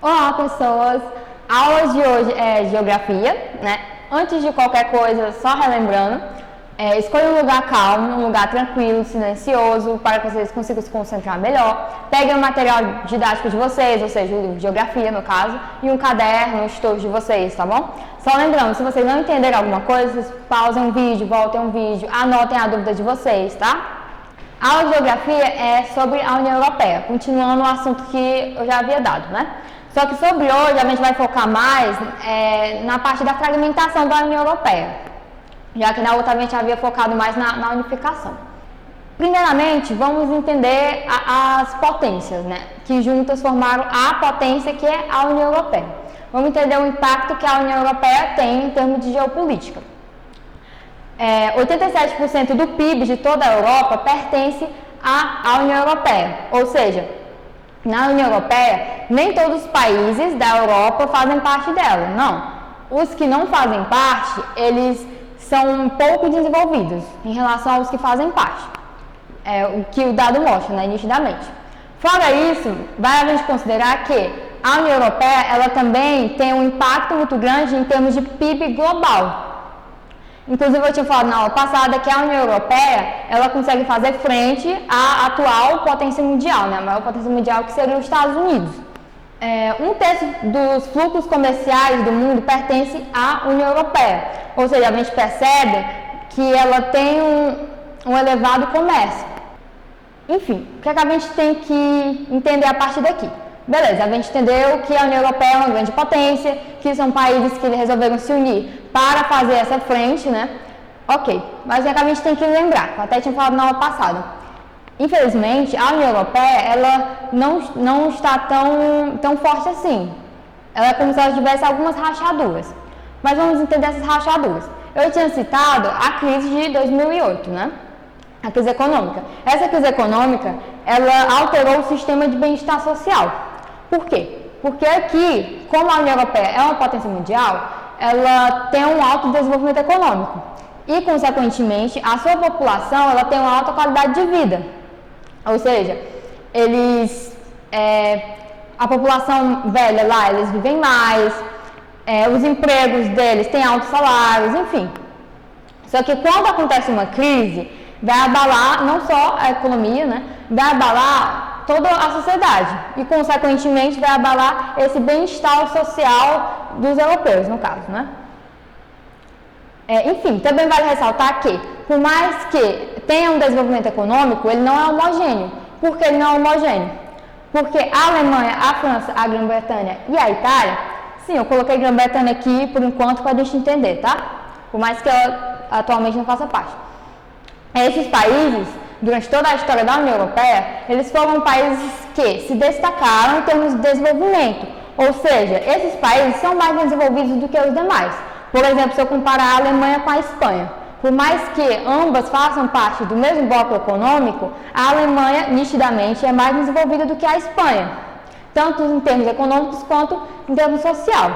Olá, pessoas! A aula de hoje é geografia, né? Antes de qualquer coisa, só relembrando, escolha um lugar calmo, um lugar tranquilo, silencioso, para que vocês consigam se concentrar melhor. Peguem o material didático de vocês, ou seja, o livro de geografia, no caso, e um caderno, um estojo de vocês, tá bom? Só lembrando, se vocês não entenderem alguma coisa, vocês pausem um vídeo, voltem um vídeo, anotem a dúvida de vocês, tá? A aula de geografia é sobre a União Europeia, continuando o assunto que eu já havia dado, né? Só que sobre hoje a gente vai focar mais na parte da fragmentação da União Europeia, já que na outra a gente havia focado mais na unificação. Primeiramente, vamos entender as potências, né? Que juntas formaram a potência que é a União Europeia. Vamos entender o impacto que a União Europeia tem em termos de geopolítica. 87% do PIB de toda a Europa pertence à União Europeia, ou seja, na União Europeia, nem todos os países da Europa fazem parte dela, não. Os que não fazem parte, eles são pouco desenvolvidos em relação aos que fazem parte, o que o dado mostra, né, nitidamente. Fora isso, vale a gente considerar que a União Europeia, ela também tem um impacto muito grande em termos de PIB global. Inclusive, eu tinha falado na aula passada que a União Europeia, ela consegue fazer frente à atual potência mundial, né? A maior potência mundial que seria os Estados Unidos. Um terço dos fluxos comerciais do mundo pertence à União Europeia, ou seja, a gente percebe que ela tem um elevado comércio. Enfim, o que é que a gente tem que entender a partir daqui? Beleza, a gente entendeu que a União Europeia é uma grande potência, que são países que resolveram se unir para fazer essa frente, né? Ok, mas é que a gente tem que lembrar, eu até tinha falado na aula passada. Infelizmente, a União Europeia, ela não está tão forte assim. Ela é como se ela tivesse algumas rachaduras. Mas vamos entender essas rachaduras. Eu tinha citado a crise de 2008, né? A crise econômica. Essa crise econômica, ela alterou o sistema de bem-estar social. Por quê? Porque aqui, como a União Europeia é uma potência mundial, ela tem um alto desenvolvimento econômico e, consequentemente, a sua população ela tem uma alta qualidade de vida. Ou seja, a população velha lá, eles vivem mais, os empregos deles têm altos salários, enfim. Só que quando acontece uma crise, vai abalar não só a economia, né? Vai abalar toda a sociedade e, consequentemente, vai abalar esse bem-estar social dos europeus, no caso, né? Enfim, também vale ressaltar que, por mais que tenha um desenvolvimento econômico, ele não é homogêneo. Por que ele não é homogêneo? Porque a Alemanha, a França, a Grã-Bretanha e a Itália, sim, eu coloquei Grã-Bretanha aqui por enquanto para a gente entender, tá? Por mais que ela atualmente não faça parte. Esses países, durante toda a história da União Europeia, eles foram países que se destacaram em termos de desenvolvimento. Ou seja, esses países são mais desenvolvidos do que os demais. Por exemplo, se eu comparar a Alemanha com a Espanha, por mais que ambas façam parte do mesmo bloco econômico, a Alemanha, nitidamente, é mais desenvolvida do que a Espanha, tanto em termos econômicos quanto em termos social.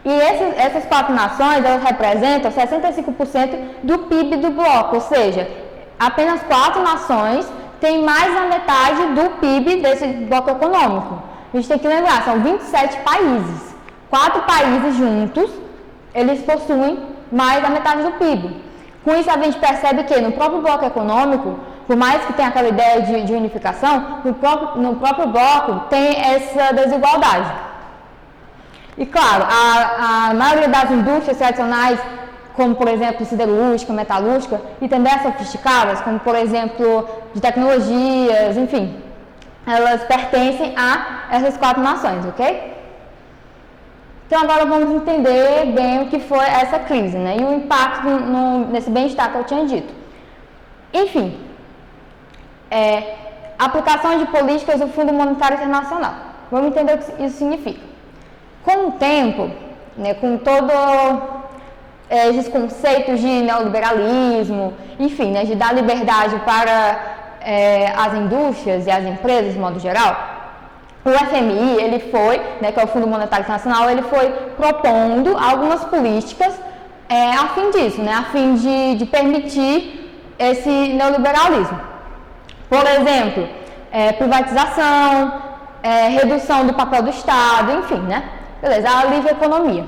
E essas quatro nações, elas representam 65% do PIB do bloco, ou seja, apenas 4 nações têm mais da metade do PIB desse bloco econômico. A gente tem que lembrar, são 27 países. 4 países juntos, eles possuem mais da metade do PIB. Com isso, a gente percebe que no próprio bloco econômico, por mais que tenha aquela ideia de unificação, no próprio bloco tem essa desigualdade. E claro, a maioria das indústrias tradicionais, como por exemplo siderúrgica, metalúrgica, e também as sofisticadas, como por exemplo de tecnologias, enfim, elas pertencem a essas 4 nações, ok? Então agora vamos entender bem o que foi essa crise, né? E o impacto nesse bem-estar que eu tinha dito. Enfim, aplicação de políticas do Fundo Monetário Internacional. Vamos entender o que isso significa. Com o tempo, né, com todo esses conceitos de neoliberalismo, enfim, né, de dar liberdade para as indústrias e as empresas, de modo geral, o FMI, ele foi, né, que é o Fundo Monetário Internacional, ele foi propondo algumas políticas a fim disso, né, a fim de permitir esse neoliberalismo. Por exemplo, privatização, redução do papel do Estado, enfim, né? Beleza, a livre economia.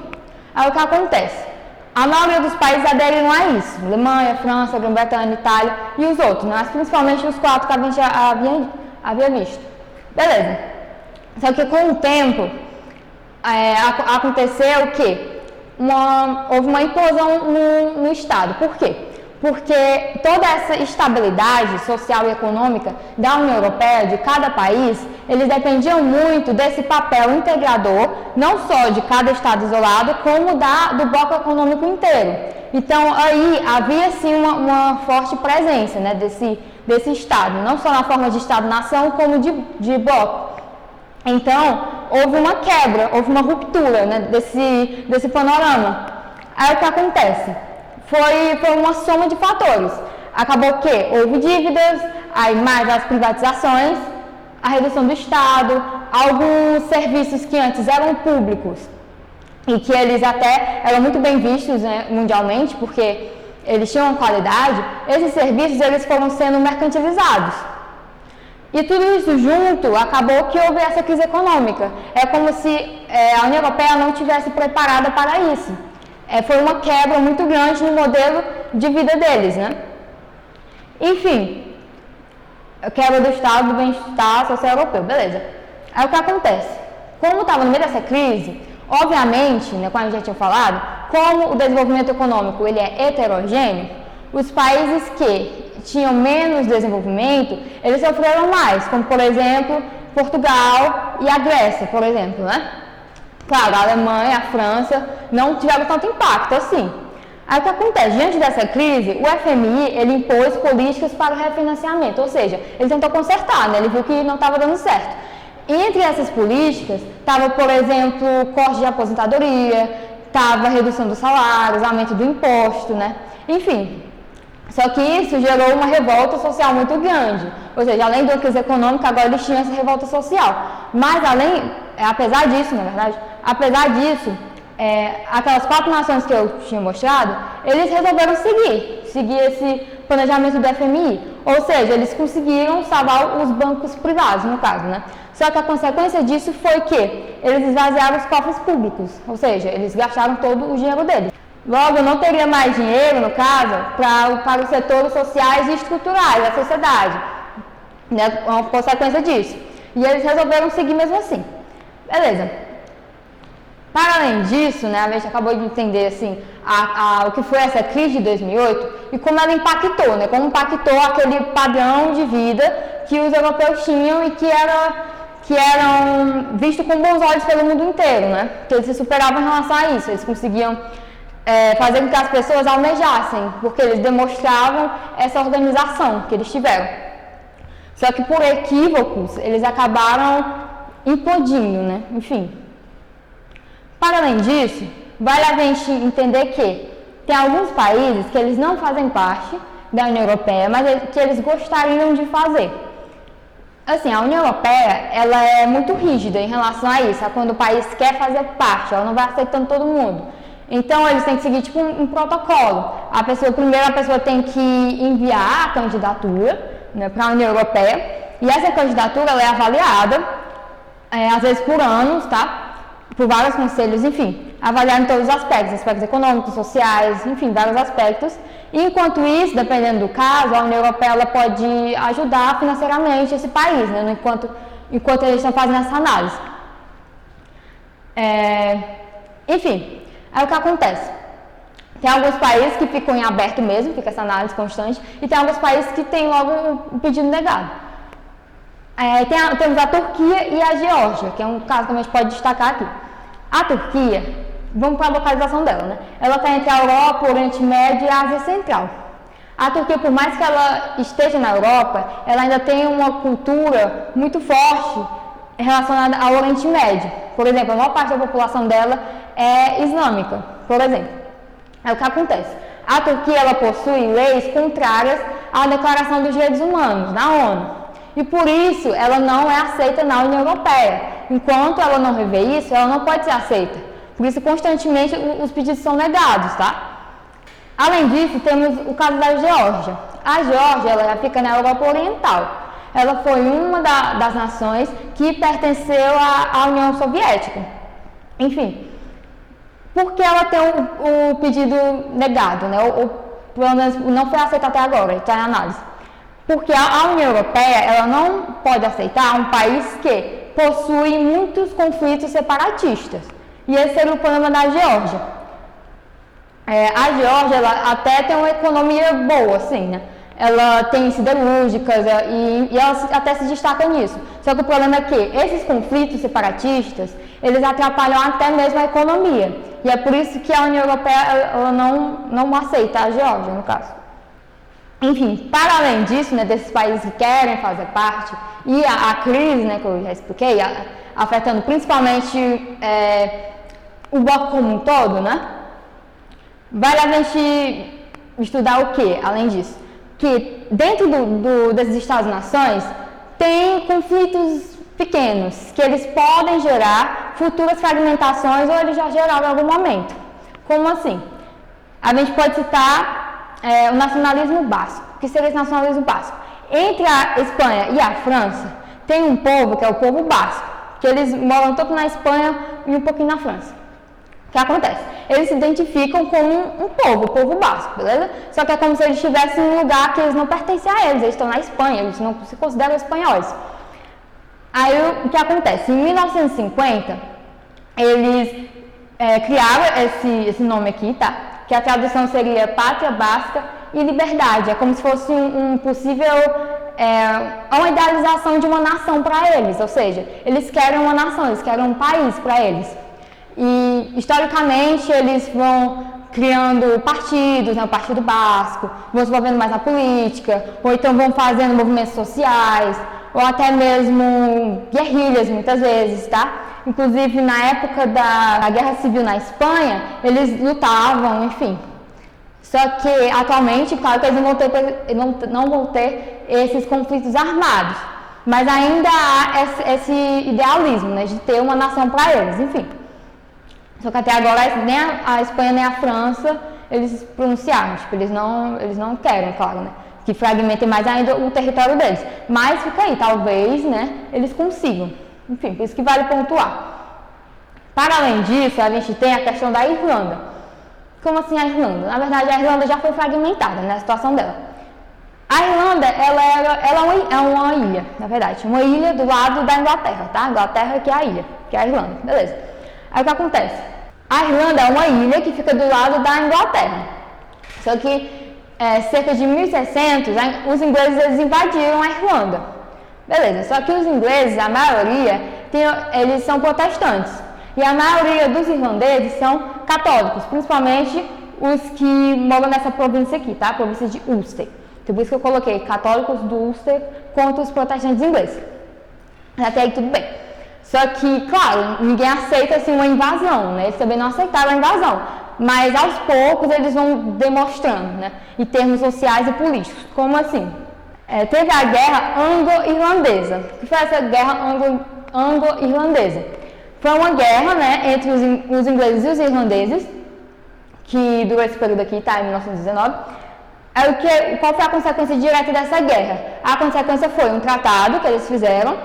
Aí o que acontece? A maioria dos países aderiram a isso. Alemanha, França, Grã-Bretanha, Itália e os outros, né? Mas principalmente os 4 que a gente já havia visto. Beleza. Só que com o tempo, aconteceu o quê? Houve uma implosão no Estado. Por quê? Porque toda essa estabilidade social e econômica da União Europeia, de cada país, eles dependiam muito desse papel integrador, não só de cada Estado isolado, como do bloco econômico inteiro. Então, aí havia, sim, uma forte presença, né, desse Estado, não só na forma de Estado-nação, como de bloco. Então, houve uma quebra, houve uma ruptura, né, desse panorama. Aí o que acontece? Foi uma soma de fatores. Acabou que houve dívidas, aí mais as privatizações, a redução do Estado, alguns serviços que antes eram públicos e que eles até eram muito bem vistos, né, mundialmente, porque eles tinham qualidade, esses serviços eles foram sendo mercantilizados. E tudo isso junto acabou que houve essa crise econômica. É como se a União Europeia não estivesse preparada para isso. Foi uma quebra muito grande no modelo de vida deles, né? Enfim, a quebra do Estado, do bem-estar social europeu, beleza. Aí o que acontece? Como estava no meio dessa crise, obviamente, né, como a gente já tinha falado, como o desenvolvimento econômico ele é heterogêneo, os países que tinham menos desenvolvimento, eles sofreram mais, como por exemplo, Portugal e a Grécia, por exemplo, né? Claro, a Alemanha, a França não tiveram tanto impacto assim. Aí o que acontece? Diante dessa crise, o FMI ele impôs políticas para o refinanciamento, ou seja, ele tentou consertar, né? Ele viu que não estava dando certo. E entre essas políticas, estava, por exemplo, corte de aposentadoria, estava redução dos salários, aumento do imposto, né? Enfim, só que isso gerou uma revolta social muito grande. Ou seja, além da crise econômica, agora eles tinham essa revolta social. Mas apesar disso, na verdade, aquelas 4 nações que eu tinha mostrado, eles resolveram seguir esse planejamento do FMI. Ou seja, eles conseguiram salvar os bancos privados, no caso, né? Só que a consequência disso foi que eles esvaziaram os cofres públicos, ou seja, eles gastaram todo o dinheiro deles. Logo, não teria mais dinheiro, no caso, para os setores sociais e estruturais da sociedade, né? Uma consequência disso. E eles resolveram seguir mesmo assim. Beleza. Para além disso, né, a gente acabou de entender assim, o que foi essa crise de 2008 e como ela impactou, né, como impactou aquele padrão de vida que os europeus tinham e que eram vistos com bons olhos pelo mundo inteiro, né, que eles se superavam em relação a isso, eles conseguiam fazer com que as pessoas almejassem, porque eles demonstravam essa organização que eles tiveram. Só que por equívocos, eles acabaram implodindo, né, enfim. Para além disso, vale a gente entender que tem alguns países que eles não fazem parte da União Europeia, mas que eles gostariam de fazer. Assim, a União Europeia, ela é muito rígida em relação a isso, a quando o país quer fazer parte, ela não vai aceitando todo mundo. Então, eles têm que seguir tipo um protocolo. Primeiro a pessoa tem que enviar a candidatura, né, para a União Europeia, e essa candidatura ela é avaliada, às vezes por anos, tá? Por vários conselhos, enfim, avaliando todos os aspectos econômicos, sociais, enfim, vários aspectos. E, enquanto isso, dependendo do caso, a União Europeia ela pode ajudar financeiramente esse país, né, enquanto eles estão fazendo essa análise. Enfim, aí o que acontece? Tem alguns países que ficam em aberto mesmo, fica essa análise constante, e tem alguns países que tem logo o pedido negado. Temos a Turquia e a Geórgia, que é um caso que a gente pode destacar aqui. A Turquia, vamos para a localização dela, né? Ela está entre a Europa, o Oriente Médio e a Ásia Central. A Turquia, por mais que ela esteja na Europa, ela ainda tem uma cultura muito forte relacionada ao Oriente Médio. Por exemplo, a maior parte da população dela é islâmica, por exemplo. É o que acontece. A Turquia ela possui leis contrárias à Declaração dos Direitos Humanos, da ONU. E por isso ela não é aceita na União Europeia. Enquanto ela não rever isso, ela não pode ser aceita. Por isso, constantemente, os pedidos são negados, tá? Além disso, temos o caso da Geórgia. A Geórgia ela fica na Europa Oriental. ela foi uma das nações que pertenceu à União Soviética. Enfim, porque ela tem o pedido negado, né? Pelo menos não foi aceito até agora, está em análise. Porque a União Europeia, ela não pode aceitar um país que possui muitos conflitos separatistas. E esse seria o problema da Geórgia. A Geórgia, ela até tem uma economia boa, assim, né? Ela tem siderúrgicas e ela até se destaca nisso. Só que o problema é que esses conflitos separatistas, eles atrapalham até mesmo a economia. E é por isso que a União Europeia ela não aceita a Geórgia, no caso. Enfim, para além disso, né, desses países que querem fazer parte, e a crise, né, que eu já expliquei, afetando principalmente o bloco como um todo, né? Vale a gente estudar o que, além disso? Que dentro desses Estados-nações tem conflitos pequenos, que eles podem gerar futuras fragmentações ou eles já geraram em algum momento. Como assim? A gente pode citar o nacionalismo basco. O que seria esse nacionalismo basco? Entre a Espanha e a França, tem um povo que é o povo basco, que eles moram tanto na Espanha e um pouquinho na França. O que acontece? Eles se identificam como um povo, o povo basco, beleza? Só que é como se eles estivessem em um lugar que eles não pertencem a eles estão na Espanha, eles não se consideram espanhóis. Aí o que acontece? Em 1950, eles criaram esse nome aqui, tá? Que a tradução seria Pátria Basca e Liberdade. É como se fosse um possível, uma idealização de uma nação para eles, ou seja, eles querem uma nação, eles querem um país para eles. E, historicamente, eles vão criando partidos, né, o Partido Basco, vão se envolvendo mais na política, ou então vão fazendo movimentos sociais, ou até mesmo guerrilhas, muitas vezes, tá? Inclusive, na época da Guerra Civil na Espanha, eles lutavam, enfim. Só que, atualmente, claro que eles não vão ter esses conflitos armados, mas ainda há esse idealismo, né, de ter uma nação para eles, enfim. Só que até agora nem a Espanha nem a França eles pronunciaram, tipo, eles não querem, claro, né, que fragmentem mais ainda o território deles. Mas fica aí, talvez, né, eles consigam. Enfim, por isso que vale pontuar. Para além disso, a gente tem a questão da Irlanda. Como assim a Irlanda? Na verdade, a Irlanda já foi fragmentada, né, a situação dela. A Irlanda, ela é uma ilha, na verdade, uma ilha do lado da Inglaterra, tá? A Inglaterra que é a ilha, que é a Irlanda, beleza. Aí o que acontece? A Irlanda é uma ilha que fica do lado da Inglaterra. Só que cerca de 1600, os ingleses eles invadiram a Irlanda. Beleza, só que os ingleses, a maioria, eles são protestantes. E a maioria dos irlandeses são católicos, principalmente os que moram nessa província aqui, tá? A província de Ulster. Então, por isso que eu coloquei católicos do Ulster contra os protestantes ingleses. Até aí tudo bem. Só que, claro, ninguém aceita assim, uma invasão, né? Eles também não aceitaram a invasão. Mas aos poucos eles vão demonstrando, né? Em termos sociais e políticos. Como assim? Teve a guerra anglo-irlandesa. O que foi essa guerra anglo-irlandesa? Foi uma guerra, né, entre os ingleses e os irlandeses, que durou esse período aqui, tá, em 1919. Qual foi a consequência direta dessa guerra? A consequência foi um tratado que eles fizeram,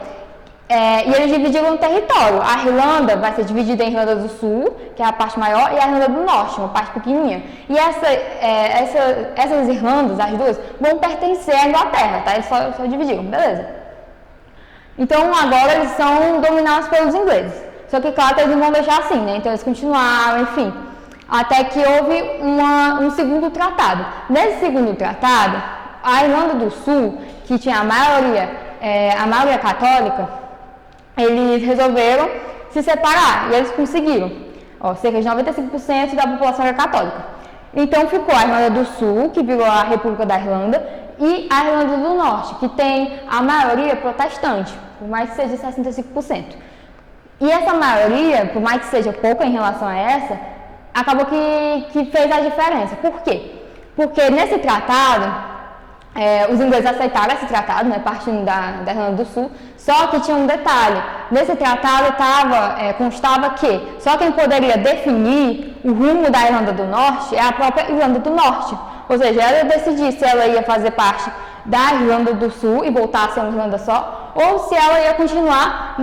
e eles dividiram o território. A Irlanda vai ser dividida em Irlanda do Sul, que é a parte maior, e a Irlanda do Norte, uma parte pequenininha. E essas Irlandas, as duas, vão pertencer à Inglaterra, tá? Eles só dividiram, beleza. Então agora eles são dominados pelos ingleses. Só que claro que eles não vão deixar assim, né? Então eles continuaram, enfim. Até que houve um segundo tratado. Nesse segundo tratado, a Irlanda do Sul, que tinha a maioria católica, eles resolveram se separar e eles conseguiram. Cerca de 95% da população era católica. Então ficou a Irlanda do Sul, que virou a República da Irlanda, e a Irlanda do Norte, que tem a maioria protestante, por mais que seja 65%. E essa maioria, por mais que seja pouca em relação a essa, acabou que fez a diferença. Por quê? Porque nesse tratado, os ingleses aceitaram esse tratado, né, partindo da Irlanda do Sul, só que tinha um detalhe. Nesse tratado constava que só quem poderia definir o rumo da Irlanda do Norte é a própria Irlanda do Norte. Ou seja, ela decidir se ela ia fazer parte da Irlanda do Sul e voltar a ser uma Irlanda só, ou se ela ia continuar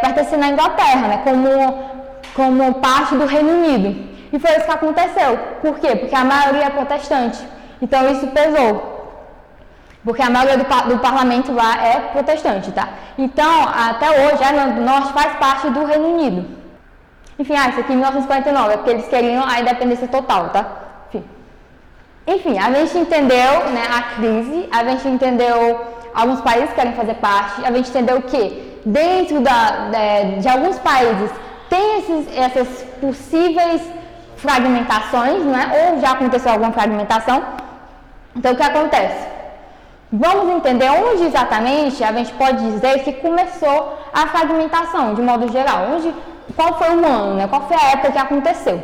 pertencendo à Inglaterra, né, como parte do Reino Unido. E foi isso que aconteceu. Por quê? Porque a maioria é protestante. Então isso pesou. Porque a maioria do parlamento lá é protestante, tá? Então, até hoje, a Irlanda do Norte faz parte do Reino Unido. Enfim, isso aqui em 1949, é porque eles queriam a independência total, tá? Enfim, a gente entendeu, né, a crise, a gente entendeu alguns países que querem fazer parte, a gente entendeu que dentro de alguns países tem essas possíveis fragmentações, né? Ou já aconteceu alguma fragmentação. Então, o que acontece? Vamos entender onde exatamente a gente pode dizer que começou a fragmentação, de modo geral. Qual foi o ano, né? Qual foi a época que aconteceu?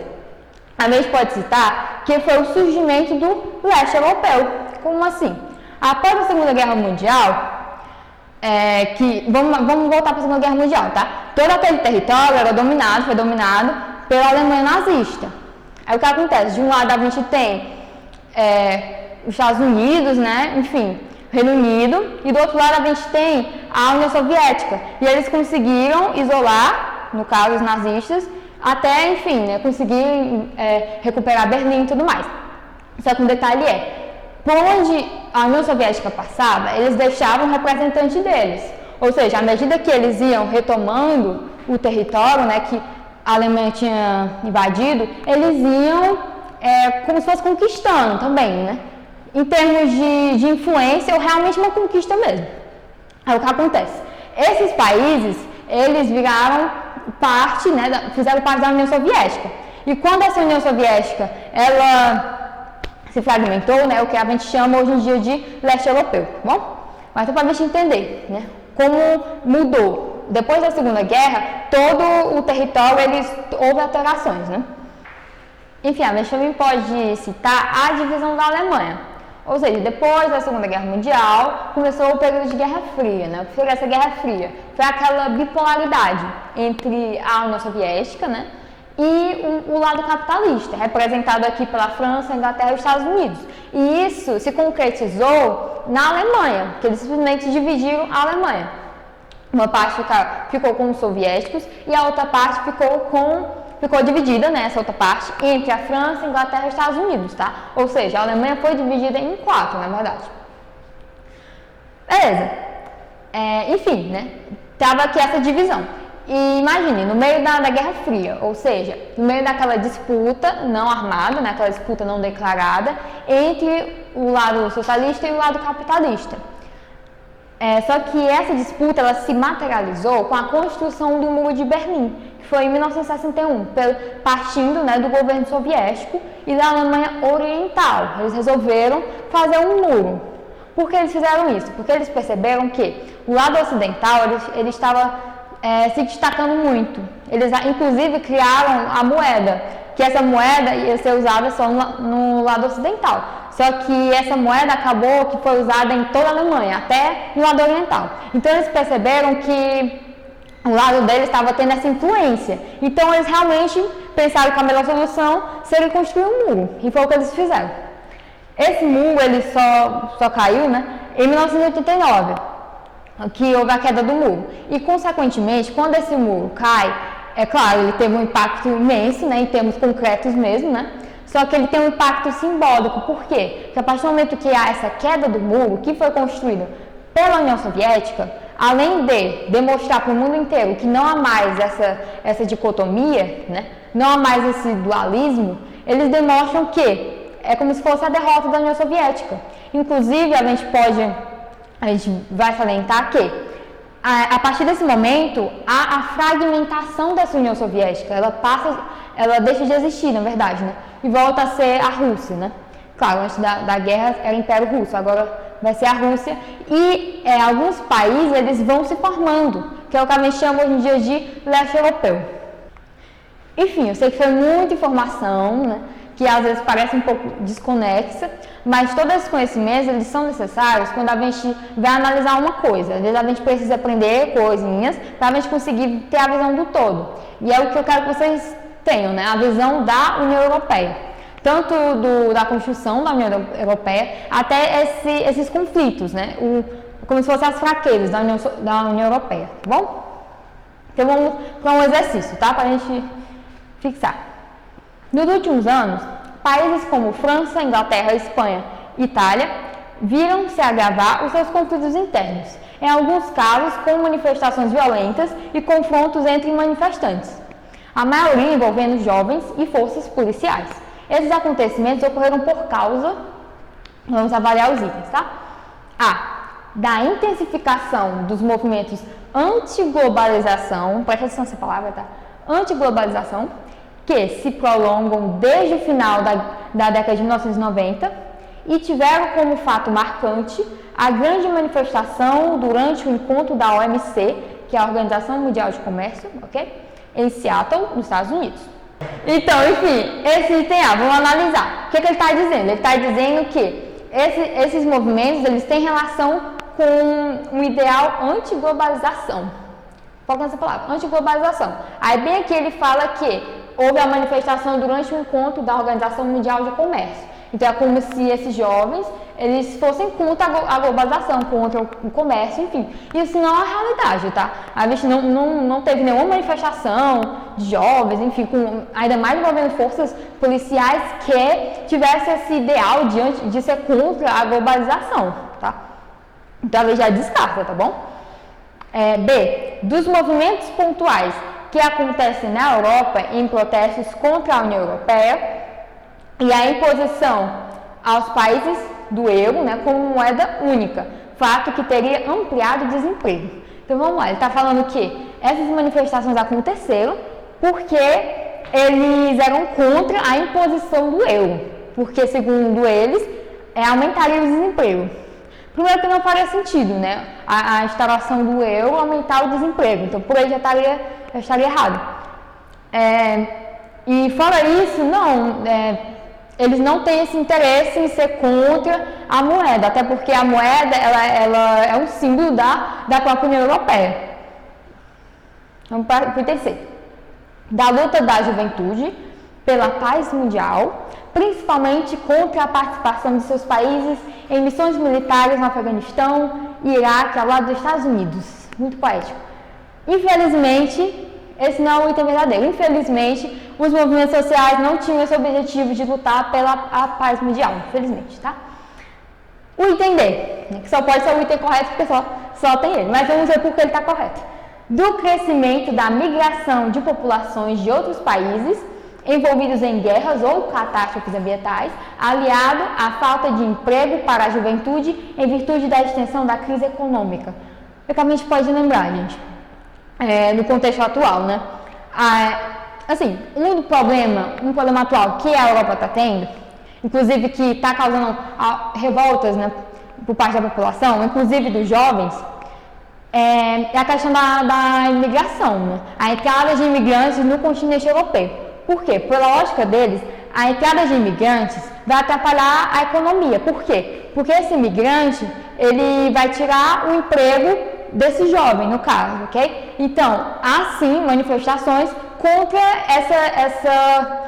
A gente pode citar que foi o surgimento do leste europeu. Como assim? Após a Segunda Guerra Mundial, vamos voltar para a Segunda Guerra Mundial, tá? Todo aquele território foi dominado pela Alemanha nazista. Aí o que acontece? De um lado a gente tem os Estados Unidos, né? Enfim, Reino Unido, e do outro lado a gente tem a União Soviética. E eles conseguiram isolar, no caso os nazistas, até, enfim, né, conseguir recuperar Berlim e tudo mais. Só que um detalhe por onde a União Soviética passava, eles deixavam um representante deles. Ou seja, à medida que eles iam retomando o território, né, que a Alemanha tinha invadido, eles iam como se fosse conquistando também, né? Em termos de influência, ou realmente uma conquista mesmo. Aí o que acontece? Esses países, eles viraram parte, né, fizeram parte da União Soviética. E quando essa União Soviética, ela se fragmentou, né, o que a gente chama hoje em dia de leste europeu, tá bom? Mas só para a gente entender, né, como mudou. Depois da Segunda Guerra, todo o território, houve alterações, né? Enfim, a gente também pode citar a divisão da Alemanha. Ou seja, depois da Segunda Guerra Mundial, começou o período de Guerra Fria, né? O que foi essa Guerra Fria? Foi aquela bipolaridade entre a União Soviética, né, e o lado capitalista, representado aqui pela França, Inglaterra e Estados Unidos. E isso se concretizou na Alemanha, que eles simplesmente dividiram a Alemanha. Uma parte ficou com os soviéticos e a outra parte ficou dividida, né, essa outra parte, entre a França, Inglaterra e Estados Unidos, tá? Ou seja, a Alemanha foi dividida em 4, na verdade. Beleza. Enfim, né, tava aqui essa divisão. E imagine, no meio da Guerra Fria, ou seja, no meio daquela disputa não armada, né, aquela disputa não declarada, entre o lado socialista e o lado capitalista. Só que essa disputa ela se materializou com a construção do Muro de Berlim, que foi em 1961, partindo, né, do governo soviético e da Alemanha Oriental. Eles resolveram fazer um muro. Por que eles fizeram isso? Porque eles perceberam que o lado ocidental ele estava se destacando muito. Eles, inclusive, criaram a moeda, que essa moeda ia ser usada só no lado ocidental. Só que essa moeda acabou que foi usada em toda a Alemanha, até no lado oriental. Então eles perceberam que o lado deles estava tendo essa influência. Então eles realmente pensaram que a melhor solução seria construir um muro. E foi o que eles fizeram. Esse muro ele só caiu, né, em 1989, que houve a queda do muro. E consequentemente, quando esse muro cai, é claro, ele teve um impacto imenso, né, em termos concretos mesmo, né? Só que ele tem um impacto simbólico. Por quê? Porque a partir do momento que há essa queda do muro, que foi construído pela União Soviética, além de demonstrar para o mundo inteiro que não há mais essa dicotomia, né? Não há mais esse dualismo, eles demonstram que é como se fosse a derrota da União Soviética. Inclusive, a gente vai salientar que a partir desse momento, há a fragmentação dessa União Soviética, ela deixa de existir, na verdade, né? E volta a ser a Rússia, né? Claro, antes da guerra era o Império Russo, agora vai ser a Rússia. E alguns países, eles vão se formando, que é o que a gente chama hoje em dia de leste europeu. Enfim, eu sei que foi muita informação, né? Que às vezes parece um pouco desconexa, mas todos esses conhecimentos, eles são necessários quando a gente vai analisar uma coisa. Às vezes a gente precisa aprender coisinhas para a gente conseguir ter a visão do todo. E é o que eu quero que vocês tenham, né? A visão da União Europeia. tanto da construção da União Europeia até esses conflitos, né? Como se fossem as fraquezas da União Europeia, tá bom? Então vamos para um exercício, tá? Para a gente fixar. Nos últimos anos, países como França, Inglaterra, Espanha e Itália viram se agravar os seus conflitos internos, em alguns casos com manifestações violentas e confrontos entre manifestantes, a maioria envolvendo jovens e forças policiais. Esses acontecimentos ocorreram por causa, vamos avaliar os itens, tá? Da intensificação dos movimentos anti-globalização, presta atenção nessa palavra, tá? Anti-globalização, que se prolongam desde o final da década de 1990 e tiveram como fato marcante a grande manifestação durante o encontro da OMC, que é a Organização Mundial de Comércio, ok? Em Seattle, nos Estados Unidos. Então, enfim, esse item A, vamos analisar. O que ele está dizendo? Ele está dizendo que esses movimentos, eles têm relação com um ideal anti-globalização. Foca nessa palavra, anti-globalização. Aí bem aqui ele fala que houve a manifestação durante o encontro da Organização Mundial de Comércio. Então é como se esses jovens, eles fossem contra a globalização, contra o comércio, enfim. Isso não é a realidade, tá? A gente não teve nenhuma manifestação de jovens, enfim, ainda mais envolvendo forças policiais que tivesse esse ideal de ser contra a globalização, tá? Então a gente já descarta, tá bom? B. Dos movimentos pontuais que acontecem na Europa em protestos contra a União Europeia e a imposição aos países do euro, né, como moeda única, fato que teria ampliado o desemprego. Então vamos lá, ele está falando que essas manifestações aconteceram porque eles eram contra a imposição do euro, porque segundo eles aumentaria o desemprego. Primeiro que não faria sentido, né, a instalação do euro aumentar o desemprego, então por aí já estaria errado. E fora isso, eles não têm esse interesse em ser contra a moeda, até porque a moeda ela é um símbolo da própria União Europeia. Vamos para o terceiro. Da luta da juventude pela paz mundial, principalmente contra a participação de seus países em missões militares no Afeganistão e Iraque ao lado dos Estados Unidos. Muito poético. Infelizmente, esse não é o item verdadeiro. Infelizmente, os movimentos sociais não tinham esse objetivo de lutar pela paz mundial, infelizmente, tá? O item D, né, que só pode ser o item correto porque só tem ele, mas vamos ver por que ele está correto. Do crescimento da migração de populações de outros países envolvidos em guerras ou catástrofes ambientais, aliado à falta de emprego para a juventude em virtude da extensão da crise econômica. É que a gente pode lembrar, gente, no contexto atual, né? Assim, um problema atual que a Europa está tendo, inclusive que está causando revoltas, né, por parte da população, inclusive dos jovens, é a questão da imigração, né? A entrada de imigrantes no continente europeu. Por quê? Pela lógica deles, a entrada de imigrantes vai atrapalhar a economia. Por quê? Porque esse imigrante, ele vai tirar o emprego desse jovem, no caso, ok? Então, há sim manifestações contra essa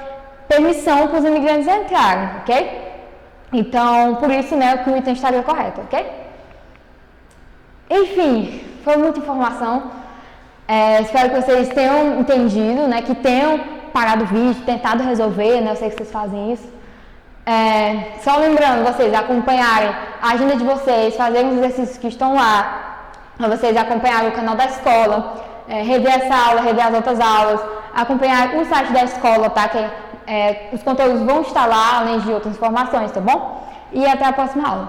permissão para os imigrantes entrarem, ok? Então, por isso, né, que o item estaria correto, ok? Enfim, foi muita informação. Espero que vocês tenham entendido, né, que tenham parado o vídeo, tentado resolver, né, eu sei que vocês fazem isso. Só lembrando vocês acompanharem a agenda de vocês, fazerem os exercícios que estão lá, vocês acompanharem o canal da escola, rever essa aula, rever as outras aulas, acompanhar o site da escola, tá? Que os conteúdos vão estar lá, além de outras informações, tá bom? E até a próxima aula.